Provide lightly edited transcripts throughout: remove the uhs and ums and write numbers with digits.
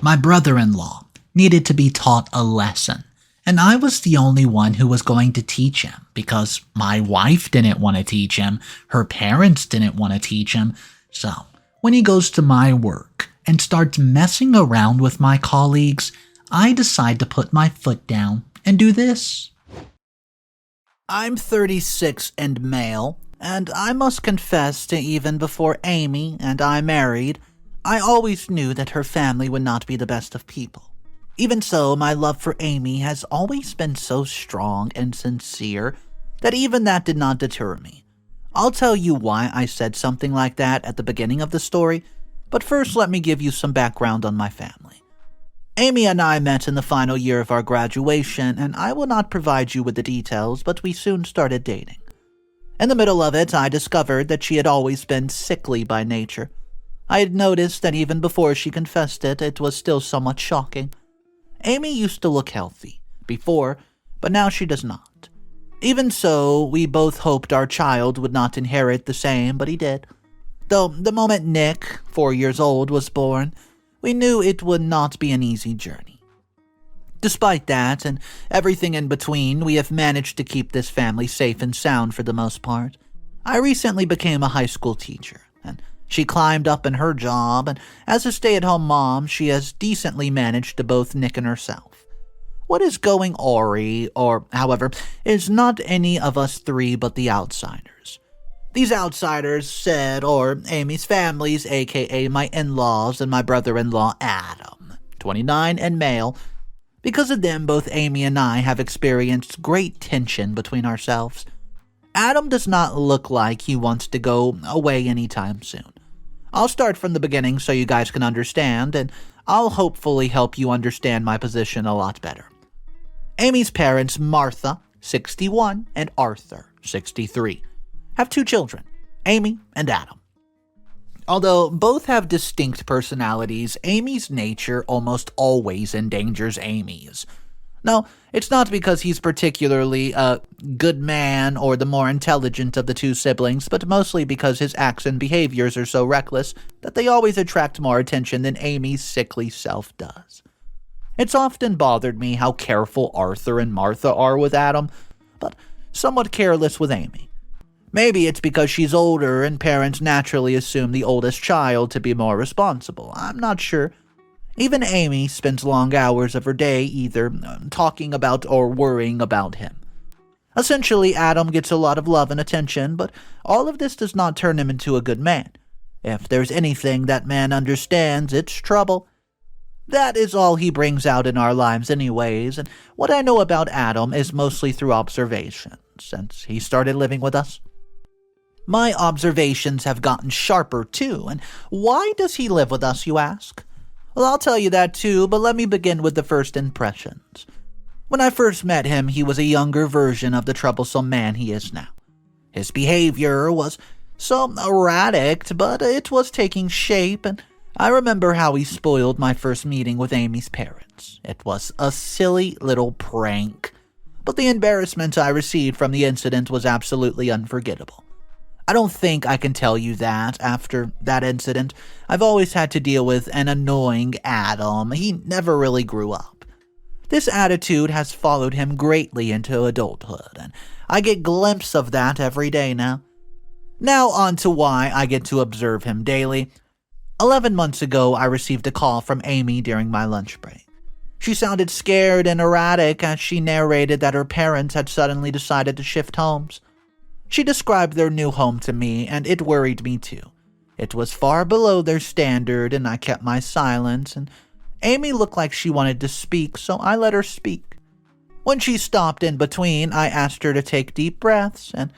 My brother-in-law needed to be taught a lesson, and I was the only one who was going to teach him because my wife didn't want to teach him, her parents didn't want to teach him. So, when he goes to my work and starts messing around with my colleagues, I decide to put my foot down and do this. I'm 36 and male, and I must confess to even before Amy and I married, I always knew that her family would not be the best of people. Even so, my love for Amy has always been so strong and sincere that even that did not deter me. I'll tell you why I said something like that at the beginning of the story, but first let me give you some background on my family. Amy and I met in the final year of our graduation, and I will not provide you with the details, but we soon started dating. In the middle of it, I discovered that she had always been sickly by nature. I had noticed that even before she confessed it, it was still somewhat shocking. Amy used to look healthy before, but now she does not. Even so, we both hoped our child would not inherit the same, but he did. Though the moment Nick, 4 years old, was born, we knew it would not be an easy journey. Despite that, and everything in between, we have managed to keep this family safe and sound for the most part. I recently became a high school teacher, and she climbed up in her job, and as a stay-at-home mom, she has decently managed to both Nick and herself. What is going awry, or however, is not any of us three but the outsiders. These outsiders said, or Amy's families, aka my in-laws and my brother-in-law Adam, 29 and male. Because of them, both Amy and I have experienced great tension between ourselves. Adam does not look like he wants to go away anytime soon. I'll start from the beginning so you guys can understand, and I'll hopefully help you understand my position a lot better. Amy's parents, Martha, 61, and Arthur, 63, have 2 children, Amy and Adam. Although both have distinct personalities, Amy's nature almost always endangers Amy's. No, it's not because he's particularly a good man or the more intelligent of the 2 siblings, but mostly because his acts and behaviors are so reckless that they always attract more attention than Amy's sickly self does. It's often bothered me how careful Arthur and Martha are with Adam, but somewhat careless with Amy. Maybe it's because she's older and parents naturally assume the oldest child to be more responsible. I'm not sure. Even Amy spends long hours of her day either talking about or worrying about him. Essentially, Adam gets a lot of love and attention, but all of this does not turn him into a good man. If there's anything that man understands, it's trouble. That is all he brings out in our lives anyways, and what I know about Adam is mostly through observation, since he started living with us. My observations have gotten sharper too, and why does he live with us, you ask? Well, I'll tell you that too, but let me begin with the first impressions. When I first met him, he was a younger version of the troublesome man he is now. His behavior was so erratic, but it was taking shape, and I remember how he spoiled my first meeting with Amy's parents. It was a silly little prank, but the embarrassment I received from the incident was absolutely unforgettable. I don't think I can tell you that after that incident, I've always had to deal with an annoying Adam. He never really grew up. This attitude has followed him greatly into adulthood, and I get glimpses of that every day now. Now on to why I get to observe him daily. 11 months ago, I received a call from Amy during my lunch break. She sounded scared and erratic as she narrated that her parents had suddenly decided to shift homes. She described their new home to me, and it worried me too. It was far below their standard, and I kept my silence, and Amy looked like she wanted to speak, so I let her speak. When she stopped in between, I asked her to take deep breaths, and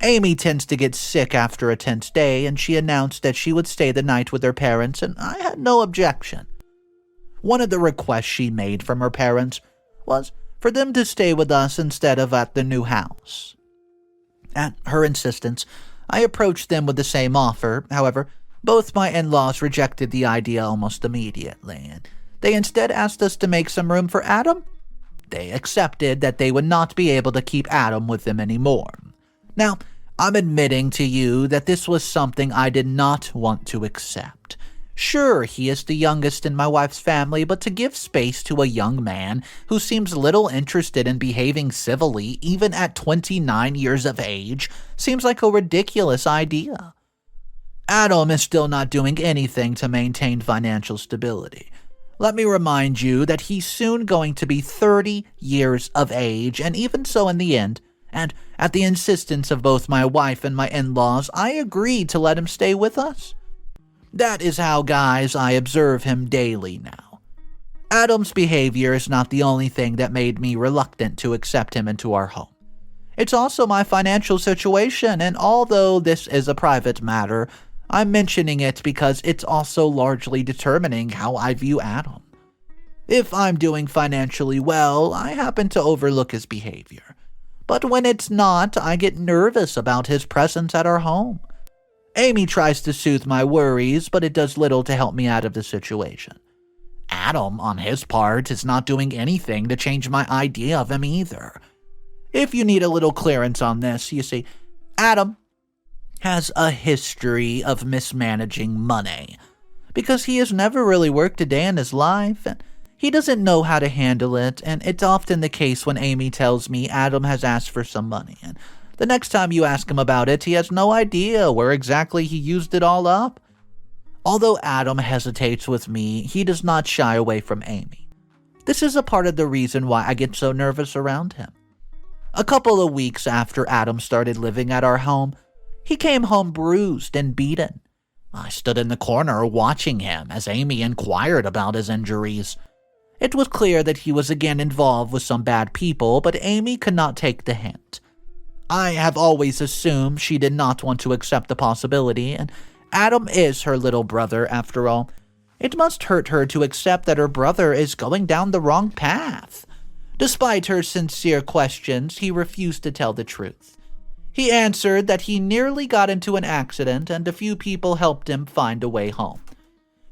Amy tends to get sick after a tense day, and she announced that she would stay the night with her parents, and I had no objection. One of the requests she made from her parents was for them to stay with us instead of at the new house. At her insistence, I approached them with the same offer. However, both my in-laws rejected the idea almost immediately, and they instead asked us to make some room for Adam. They accepted that they would not be able to keep Adam with them anymore. Now, I'm admitting to you that this was something I did not want to accept. Sure, he is the youngest in my wife's family, but to give space to a young man who seems little interested in behaving civilly, even at 29 years of age, seems like a ridiculous idea. Adam is still not doing anything to maintain financial stability. Let me remind you that he's soon going to be 30 years of age, and even so in the end, and at the insistence of both my wife and my in-laws, I agreed to let him stay with us. That is how, guys, I observe him daily now. Adam's behavior is not the only thing that made me reluctant to accept him into our home. It's also my financial situation, and although this is a private matter, I'm mentioning it because it's also largely determining how I view Adam. If I'm doing financially well, I happen to overlook his behavior. But when it's not, I get nervous about his presence at our home. Amy tries to soothe my worries, but it does little to help me out of the situation. Adam, on his part, is not doing anything to change my idea of him either. If you need a little clearance on this, you see, Adam has a history of mismanaging money, because he has never really worked a day in his life, and he doesn't know how to handle it, and it's often the case when Amy tells me Adam has asked for some money, and the next time you ask him about it, he has no idea where exactly he used it all up. Although Adam hesitates with me, he does not shy away from Amy. This is a part of the reason why I get so nervous around him. A couple of weeks after Adam started living at our home, he came home bruised and beaten. I stood in the corner watching him as Amy inquired about his injuries. It was clear that he was again involved with some bad people, but Amy could not take the hint. I have always assumed she did not want to accept the possibility, and Adam is her little brother after all. It must hurt her to accept that her brother is going down the wrong path. Despite her sincere questions, he refused to tell the truth. He answered that he nearly got into an accident and a few people helped him find a way home.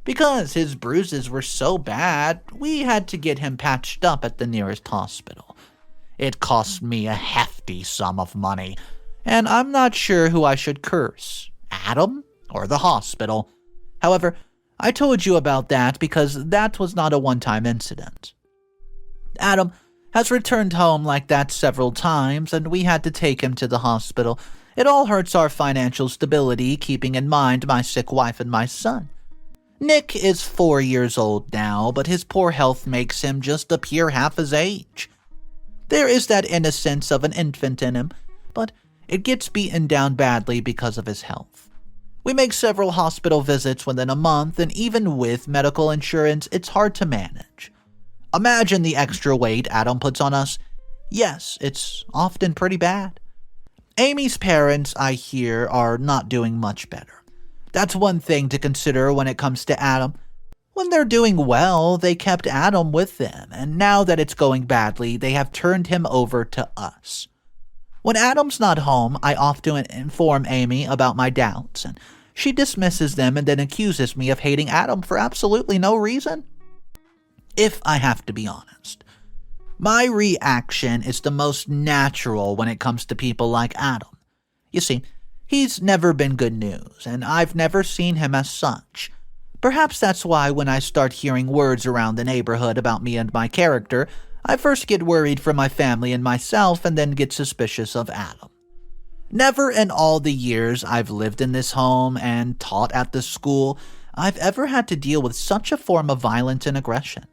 Because his bruises were so bad, we had to get him patched up at the nearest hospital. It cost me a hefty sum of money, and I'm not sure who I should curse, Adam or the hospital. However, I told you about that because that was not a one-time incident. Adam has returned home like that several times, and we had to take him to the hospital. It all hurts our financial stability, keeping in mind my sick wife and my son. Nick is 4 years old now, but his poor health makes him just appear half his age. There is that innocence of an infant in him, but it gets beaten down badly because of his health. We make several hospital visits within a month, and even with medical insurance, it's hard to manage. Imagine the extra weight Adam puts on us. Yes, it's often pretty bad. Amy's parents, I hear, are not doing much better. That's one thing to consider when it comes to Adam. When they're doing well, they kept Adam with them, and now that it's going badly, they have turned him over to us. When Adam's not home, I often inform Amy about my doubts, and she dismisses them and then accuses me of hating Adam for absolutely no reason. If I have to be honest, my reaction is the most natural when it comes to people like Adam. You see, he's never been good news, and I've never seen him as such. Perhaps that's why when I start hearing words around the neighborhood about me and my character, I first get worried for my family and myself and then get suspicious of Adam. Never in all the years I've lived in this home and taught at this school, I've ever had to deal with such a form of violence and aggression.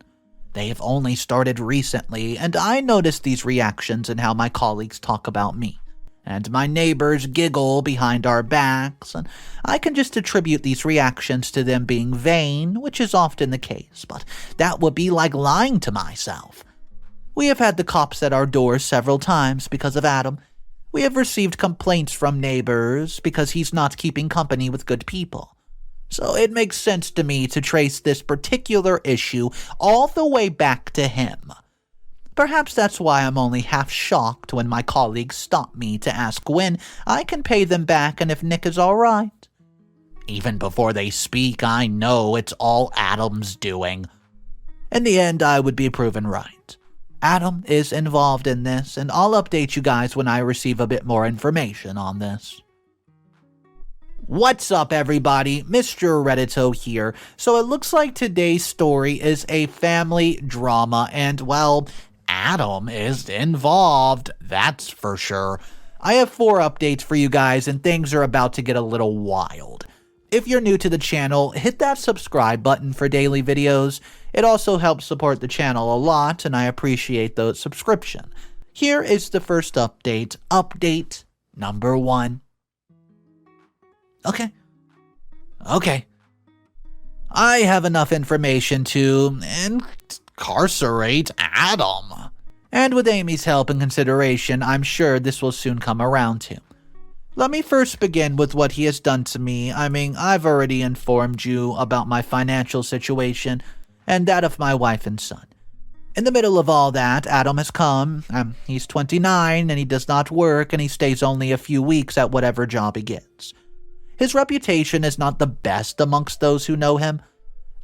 They have only started recently, and I notice these reactions in how my colleagues talk about me. And my neighbors giggle behind our backs, and I can just attribute these reactions to them being vain, which is often the case, but that would be like lying to myself. We have had the cops at our doors several times because of Adam. We have received complaints from neighbors because he's not keeping company with good people. So it makes sense to me to trace this particular issue all the way back to him. Perhaps that's why I'm only half shocked when my colleagues stop me to ask when I can pay them back and if Nick is all right. Even before they speak, I know it's all Adam's doing. In the end, I would be proven right. Adam is involved in this, and I'll update you guys when I receive a bit more information on this. What's up, everybody? Mr. Reddito here. So it looks like today's story is a family drama, and well, Adam is involved, that's for sure. I have 4 updates for you guys, and things are about to get a little wild. If you're new to the channel, hit that subscribe button for daily videos. It also helps support the channel a lot, and I appreciate the subscription. Here is the first update. Update number 1. Okay. I have enough information to incarcerate Adam. And with Amy's help and consideration, I'm sure this will soon come around to. Let me first begin with what he has done to me. I've already informed you about my financial situation and that of my wife and son. In the middle of all that, Adam has come. He's 29 and he does not work, and he stays only a few weeks at whatever job he gets. His reputation is not the best amongst those who know him.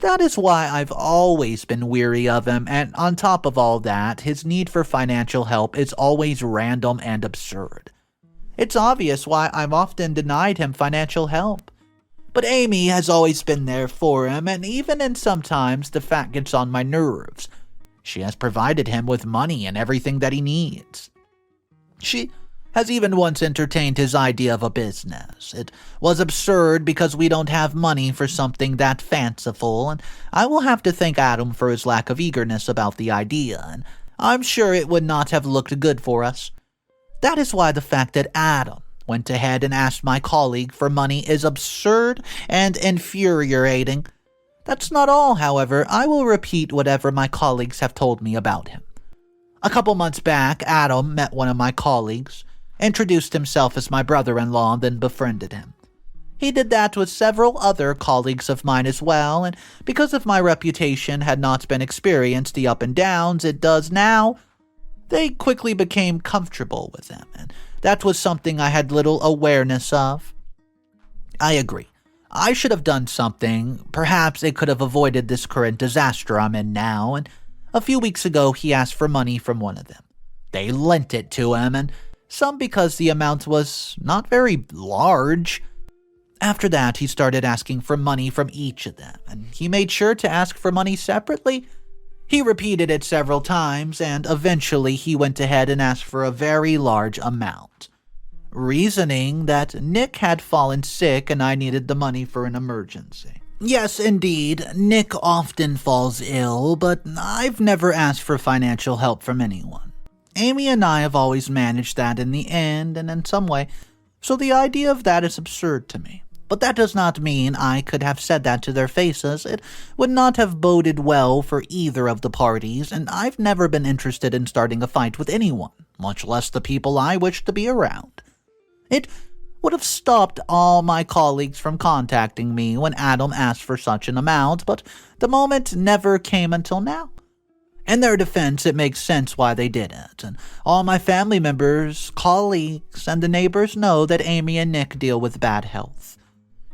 That is why I've always been weary of him, and on top of all that, his need for financial help is always random and absurd. It's obvious why I've often denied him financial help. But Amy has always been there for him, and even in sometimes the fact gets on my nerves. She has provided him with money and everything that he needs. She has even once entertained his idea of a business. It was absurd because we don't have money for something that fanciful, and I will have to thank Adam for his lack of eagerness about the idea, and I'm sure it would not have looked good for us. That is why the fact that Adam went ahead and asked my colleague for money is absurd and infuriating. That's not all, however. I will repeat whatever my colleagues have told me about him. A couple months back, Adam met one of my colleagues, introduced himself as my brother-in-law, and then befriended him. He did that with several other colleagues of mine as well, and because of my reputation had not been experienced the up and downs it does now, they quickly became comfortable with him, and that was something I had little awareness of. I agree. I should have done something. Perhaps it could have avoided this current disaster I'm in now, and a few weeks ago he asked for money from one of them. They lent it to him, and some because the amount was not very large. After that, he started asking for money from each of them, and he made sure to ask for money separately. He repeated it several times, and eventually he went ahead and asked for a very large amount, reasoning that Nick had fallen sick and I needed the money for an emergency. Yes, indeed, Nick often falls ill, but I've never asked for financial help from anyone. Amy and I have always managed that in the end and in some way, so the idea of that is absurd to me. But that does not mean I could have said that to their faces. It would not have boded well for either of the parties, and I've never been interested in starting a fight with anyone, much less the people I wish to be around. It would have stopped all my colleagues from contacting me when Adam asked for such an amount, but the moment never came until now. In their defense, it makes sense why they did it, and all my family members, colleagues, and the neighbors know that Amy and Nick deal with bad health.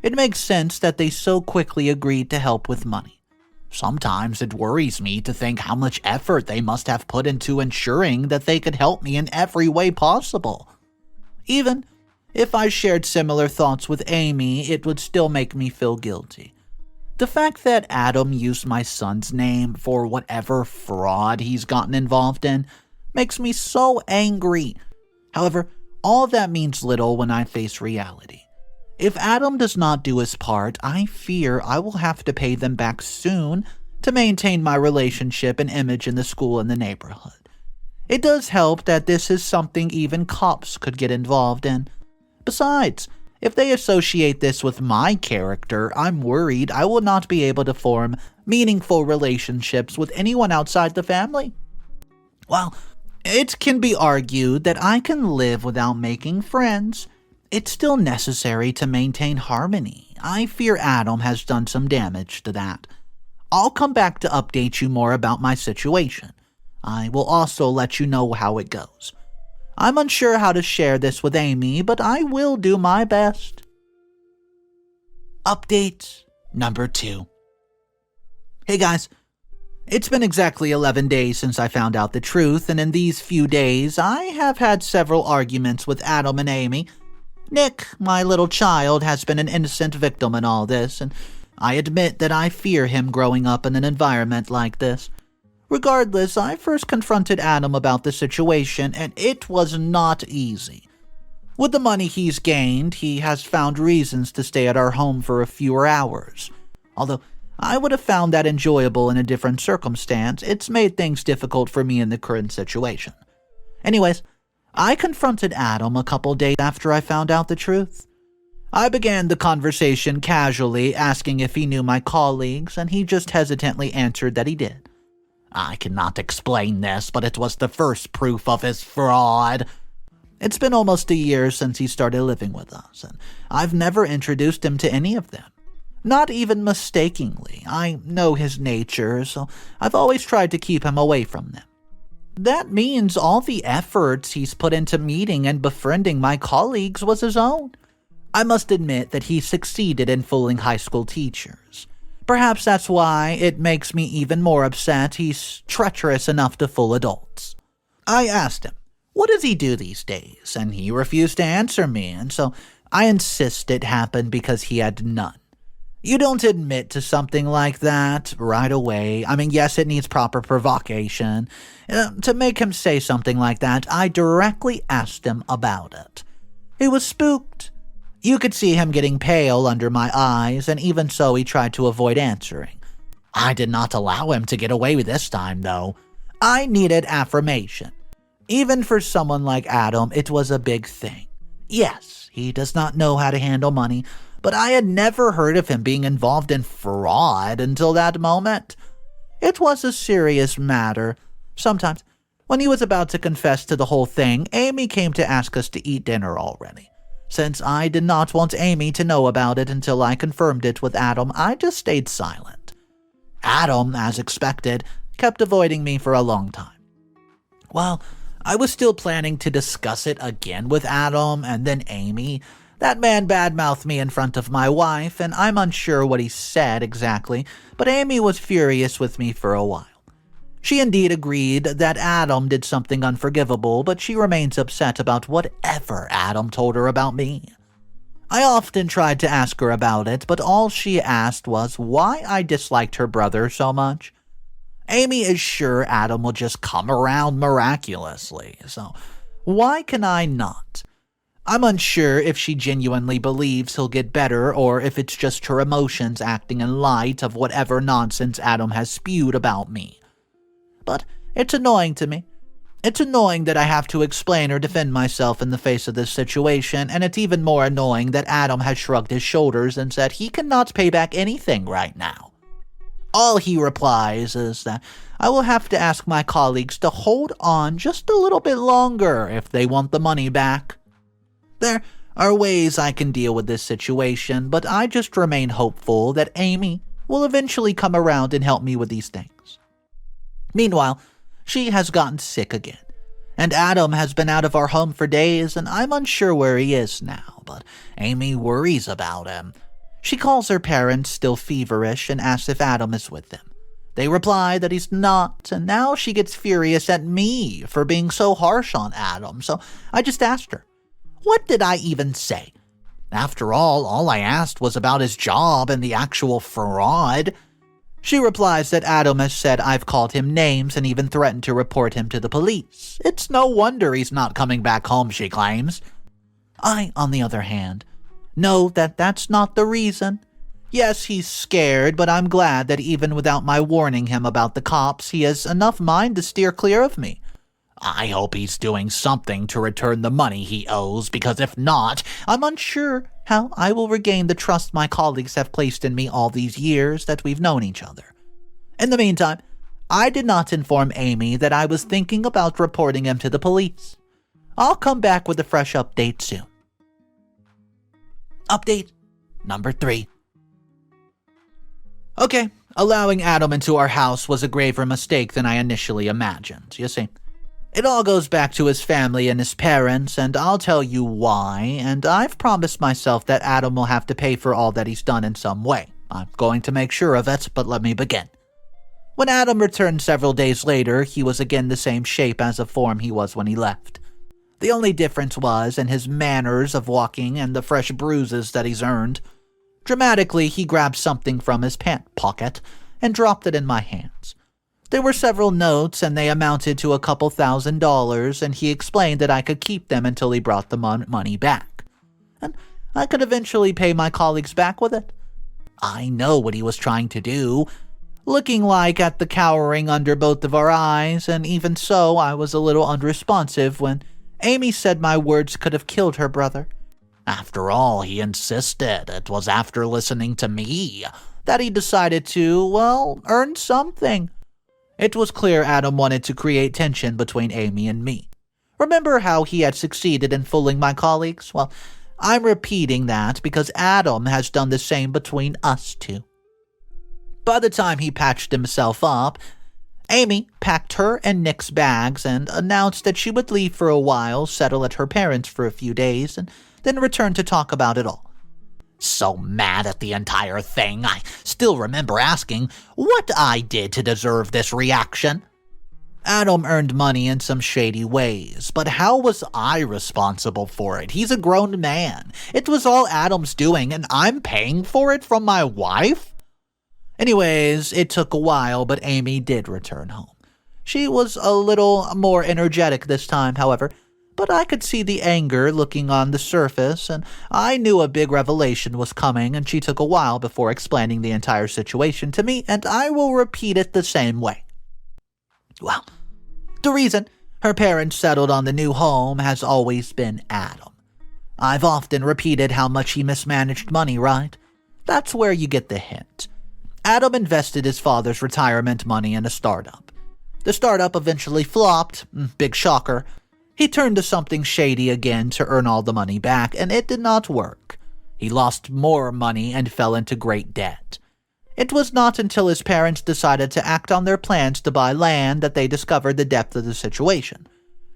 It makes sense that they so quickly agreed to help with money. Sometimes it worries me to think how much effort they must have put into ensuring that they could help me in every way possible. Even if I shared similar thoughts with Amy, it would still make me feel guilty. The fact that Adam used my son's name for whatever fraud he's gotten involved in makes me so angry. However, all that means little when I face reality. If Adam does not do his part, I fear I will have to pay them back soon to maintain my relationship and image in the school and the neighborhood. It does help that this is something even cops could get involved in. Besides, if they associate this with my character, I'm worried I will not be able to form meaningful relationships with anyone outside the family. While it can be argued that I can live without making friends, it's still necessary to maintain harmony. I fear Adam has done some damage to that. I'll come back to update you more about my situation. I will also let you know how it goes. I'm unsure how to share this with Amy, but I will do my best. Update number 2. Hey guys, it's been exactly 11 days since I found out the truth, and in these few days, I have had several arguments with Adam and Amy. Nick, my little child, has been an innocent victim in all this, and I admit that I fear him growing up in an environment like this. Regardless, I first confronted Adam about the situation, and it was not easy. With the money he's gained, he has found reasons to stay at our home for a fewer hours. Although I would have found that enjoyable in a different circumstance, it's made things difficult for me in the current situation. Anyways, I confronted Adam a couple days after I found out the truth. I began the conversation casually, asking if he knew my colleagues, and he just hesitantly answered that he did. I cannot explain this, but it was the first proof of his fraud. It's been almost a year since he started living with us, and I've never introduced him to any of them. Not even mistakenly. I know his nature, so I've always tried to keep him away from them. That means all the efforts he's put into meeting and befriending my colleagues was his own. I must admit that he succeeded in fooling high school teachers. Perhaps that's why it makes me even more upset he's treacherous enough to fool adults. I asked him, what does he do these days? And he refused to answer me, and so I insist it happened because he had none. You don't admit to something like that right away. I mean, yes, it needs proper provocation. To make him say something like that, I directly asked him about it. He was spooked. You could see him getting pale under my eyes, and even so he tried to avoid answering. I did not allow him to get away with this time, though. I needed affirmation. Even for someone like Adam, it was a big thing. Yes, he does not know how to handle money, but I had never heard of him being involved in fraud until that moment. It was a serious matter. Sometimes, when he was about to confess to the whole thing, Amy came to ask us to eat dinner already. Since I did not want Amy to know about it until I confirmed it with Adam, I just stayed silent. Adam, as expected, kept avoiding me for a long time. Well, I was still planning to discuss it again with Adam and then Amy. That man badmouthed me in front of my wife, and I'm unsure what he said exactly, but Amy was furious with me for a while. She indeed agreed that Adam did something unforgivable, but she remains upset about whatever Adam told her about me. I often tried to ask her about it, but all she asked was why I disliked her brother so much. Amy is sure Adam will just come around miraculously, so why can I not? I'm unsure if she genuinely believes he'll get better or if it's just her emotions acting in light of whatever nonsense Adam has spewed about me. But it's annoying to me. It's annoying that I have to explain or defend myself in the face of this situation, and it's even more annoying that Adam has shrugged his shoulders and said he cannot pay back anything right now. All he replies is that I will have to ask my colleagues to hold on just a little bit longer if they want the money back. There are ways I can deal with this situation, but I just remain hopeful that Amy will eventually come around and help me with these things. Meanwhile, she has gotten sick again, and Adam has been out of our home for days, and I'm unsure where he is now, but Amy worries about him. She calls her parents still feverish and asks if Adam is with them. They reply that he's not, and now she gets furious at me for being so harsh on Adam, so I just asked her, what did I even say? After all I asked was about his job and the actual fraud. She replies that Adam has said I've called him names and even threatened to report him to the police. It's no wonder he's not coming back home, she claims. I, on the other hand, know that that's not the reason. Yes, he's scared, but I'm glad that even without my warning him about the cops, he has enough mind to steer clear of me. I hope he's doing something to return the money he owes, because if not, I'm unsure how I will regain the trust my colleagues have placed in me all these years that we've known each other. In the meantime, I did not inform Amy that I was thinking about reporting him to the police. I'll come back with a fresh update soon. Update number 3. Okay, allowing Adam into our house was a graver mistake than I initially imagined, you see. It all goes back to his family and his parents, and I'll tell you why, and I've promised myself that Adam will have to pay for all that he's done in some way. I'm going to make sure of it, but let me begin. When Adam returned several days later, he was again the same shape as of form he was when he left. The only difference was in his manners of walking and the fresh bruises that he's earned. Dramatically, he grabbed something from his pant pocket and dropped it in my hands. There were several notes, and they amounted to a couple $1,000s, and he explained that I could keep them until he brought the money back. And I could eventually pay my colleagues back with it. I know what he was trying to do, looking like at the cowering under both of our eyes, and even so, I was a little unresponsive when Amy said my words could have killed her brother. After all, he insisted it was after listening to me that he decided to, well, earn something. It was clear Adam wanted to create tension between Amy and me. Remember how he had succeeded in fooling my colleagues? Well, I'm repeating that because Adam has done the same between us two. By the time he patched himself up, Amy packed her and Nick's bags and announced that she would leave for a while, settle at her parents' for a few days, and then return to talk about it all. So mad at the entire thing, I still remember asking what I did to deserve this reaction. Adam earned money in some shady ways, but how was I responsible for it? He's a grown man. It was all Adam's doing, and I'm paying for it from my wife? Anyways, it took a while, but Amy did return home. She was a little more energetic this time, however, but I could see the anger looking on the surface, and I knew a big revelation was coming, and she took a while before explaining the entire situation to me, and I will repeat it the same way. Well, the reason her parents settled on the new home has always been Adam. I've often repeated how much he mismanaged money, right? That's where you get the hint. Adam invested his father's retirement money in a startup. The startup eventually flopped, big shocker. He turned to something shady again to earn all the money back, and it did not work. He lost more money and fell into great debt. It was not until his parents decided to act on their plans to buy land that they discovered the depth of the situation.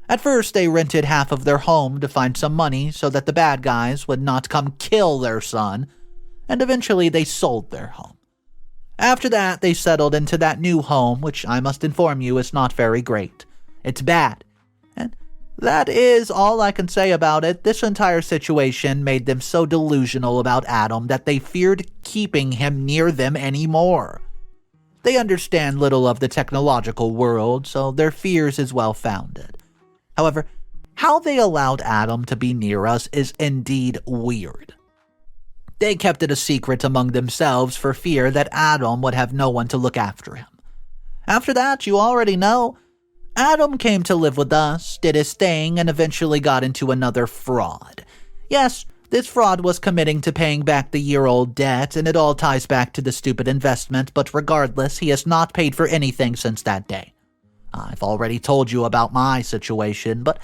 At first, they rented half of their home to find some money so that the bad guys would not come kill their son, and eventually they sold their home. After that, they settled into that new home, which I must inform you is not very great. It's bad. And that is all I can say about it. This entire situation made them so delusional about Adam that they feared keeping him near them anymore. They understand little of the technological world, so their fears is well-founded. However, how they allowed Adam to be near us is indeed weird. They kept it a secret among themselves for fear that Adam would have no one to look after him. After that, you already know, Adam came to live with us, did his thing, and eventually got into another fraud. Yes, this fraud was committing to paying back the year-old debt, and it all ties back to the stupid investment, but regardless, he has not paid for anything since that day. I've already told you about my situation, but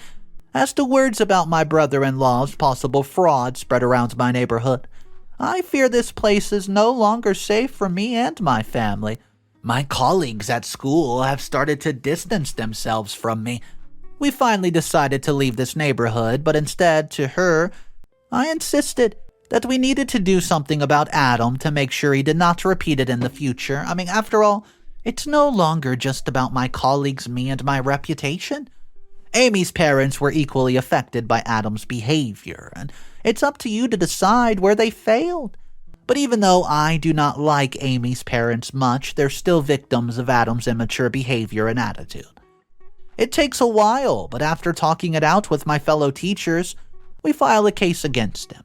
as to words about my brother-in-law's possible fraud spread around my neighborhood, I fear this place is no longer safe for me and my family. My colleagues at school have started to distance themselves from me. We finally decided to leave this neighborhood, but instead, to her, I insisted that we needed to do something about Adam to make sure he did not repeat it in the future. I mean, after all, it's no longer just about my colleagues, me, and my reputation. Amy's parents were equally affected by Adam's behavior, and it's up to you to decide where they failed. But even though I do not like Amy's parents much, they're still victims of Adam's immature behavior and attitude. It takes a while, but after talking it out with my fellow teachers, we file a case against him.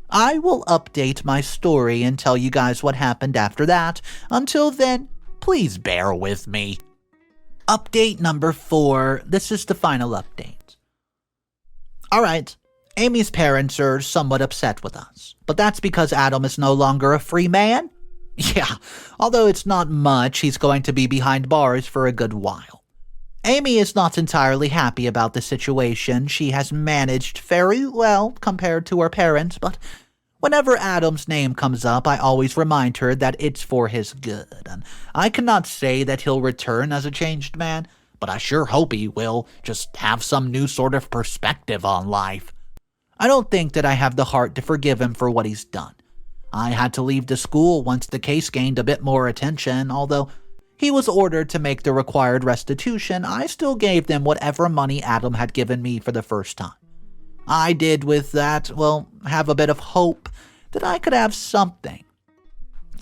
I will update my story and tell you guys what happened after that. Until then, please bear with me. Update number 4. This is the final update. Alright, Amy's parents are somewhat upset with us, but that's because Adam is no longer a free man? Yeah, although it's not much, he's going to be behind bars for a good while. Amy is not entirely happy about the situation. She has managed very well compared to her parents, but whenever Adam's name comes up, I always remind her that it's for his good, and I cannot say that he'll return as a changed man, but I sure hope he will just have some new sort of perspective on life. I don't think that I have the heart to forgive him for what he's done. I had to leave the school once the case gained a bit more attention, although he was ordered to make the required restitution, I still gave them whatever money Adam had given me for the first time. I did with that, well, have a bit of hope that I could have something.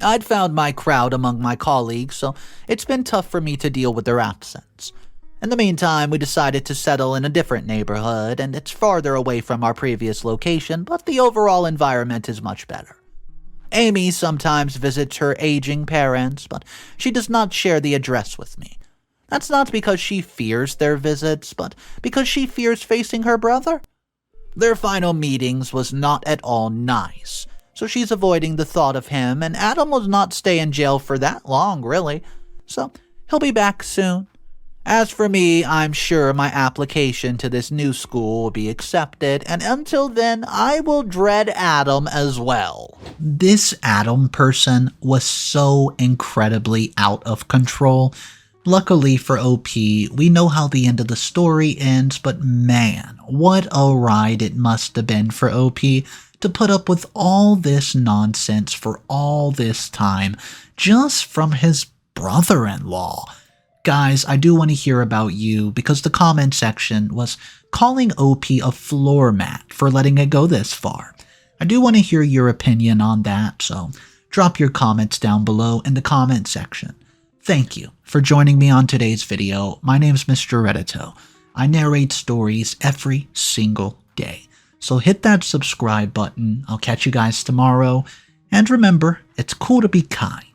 I'd found my crowd among my colleagues, so it's been tough for me to deal with their absence. In the meantime, we decided to settle in a different neighborhood, and it's farther away from our previous location, but the overall environment is much better. Amy sometimes visits her aging parents, but she does not share the address with me. That's not because she fears their visits, but because she fears facing her brother. Their final meetings was not at all nice, so she's avoiding the thought of him, and Adam will not stay in jail for that long, really, so he'll be back soon. As for me, I'm sure my application to this new school will be accepted, and until then, I will dread Adam as well. This Adam person was so incredibly out of control. Luckily for OP, we know how the end of the story ends, but man, what a ride it must have been for OP to put up with all this nonsense for all this time, just from his brother-in-law. Guys, I do want to hear about you because the comment section was calling OP a floor mat for letting it go this far. I do want to hear your opinion on that, so drop your comments down below in the comment section. Thank you for joining me on today's video. My name's Mr. Reddito. I narrate stories every single day. So hit that subscribe button. I'll catch you guys tomorrow. And remember, it's cool to be kind.